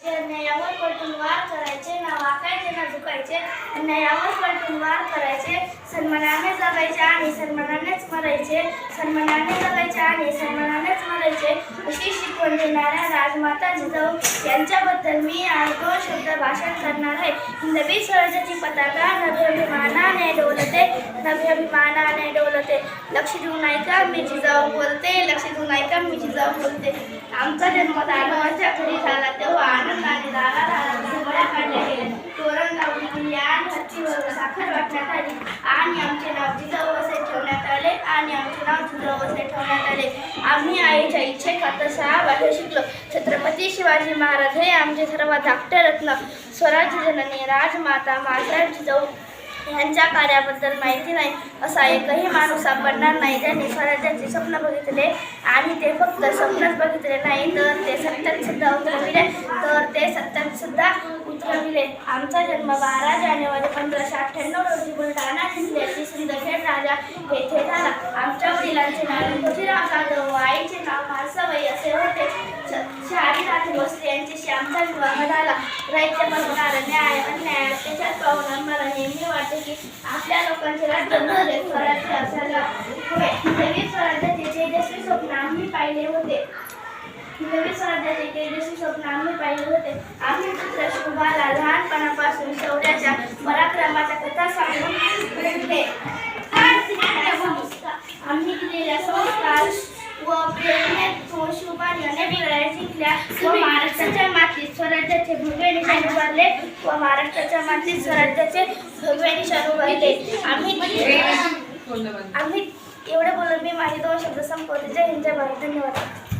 अन्यायावर पलटून वार करायचे, ना वाकायचे ना झुकायचे. अन्यायावर पलटून वार करायचे, सन्मानाने जगायचे आणि सन्मानानेच मरायचे. सन्मानाने जगायचे आणि सन्मानानेच मरायचे. अशी शिकवण देणाऱ्या राजमाता जिजाऊ यांच्याबद्दल मी आज 2 शब्द भाषण करणार आहे. हिंदवी स्वराज्याची पताका नभ्याभिमानाने डोलते, नभ्याभिमानाने डोलते. लक्ष देऊन ऐका मी जिजाऊ बोलते, लक्ष देऊन ऐका मी जिजाऊ बोलते. आमचा जन्म दानवाच्या घरी झाला तेव्हा आनंदाने दारादारात झुंबड्या काढल्या गेल्या, तोरण लावली गेली आणि हत्तीवर साखर वाटण्यात आली आणि आमचे नाव जिजाऊ असे ठेवण्यात आले आणि आमचे नाव जिजाऊ असे ठेवण्यात आले. आम्ही आईच्या इच्छेखातर 6 भाषा शिकलो. छत्रपती शिवाजी महाराज हे आमचे सर्वात धाकटे रत्न. स्वराज्य जननी राजमाता मासाहेब जिजाऊ यांच्या कार्याबद्दल माहिती नाही असा एकही माणूस सापडणार नाही ज्यांनी स्वराज्याचे स्वप्न बघितले आणि ते फक्त स्वप्नच बघितले नाही तर ते सत्यात सुद्धा उतरविले. आमचा जन्म 12 जानेवारी 1598 रोजी बुलढाणा जिल्ह्यातील सिंदखेड राजा येथे झाला. आमच्या वडिलांचे नाव जोतीराव जाधव व आईचे नाव म्हाळसाबाई असे होते. शहाजीराजे भोसले यांच्याशी आमचा विवाह झाला. रयतेपासून न्याय अन्याय अत्याचार पाहून आम्हाला नेहमी वाटते की आपल्या लोकांचे राज्य स्वराज्य असायला हवे. हिंदवी स्वराज्याचे तेजस्वी स्वप्न आम्ही पाहिले होते. हिंदवी स्वराज्याचे तेजस्वी स्वप्न आम्ही पाहिले होते. आम्ही पुत्र शुभाला लहानपणापासून शौर्याच्या पराक्रमाच्या कथा सांगून घडले. आम्ही दिलेल्या संस्कार व प्रेरणेतून शुभाने अनेक लढाया जिंकल्या व महाराष्ट्राच्या मातीत स्वराज्याचे भगवे निशाण उभारले व महाराष्ट्राच्या मातीत स्वराज्याचे भगवे निशाण उभारले. आम्ही एवढे बोलून मी माझे 2 शब्द संपवते. जय हिंद, जय भारत. धन्यवाद.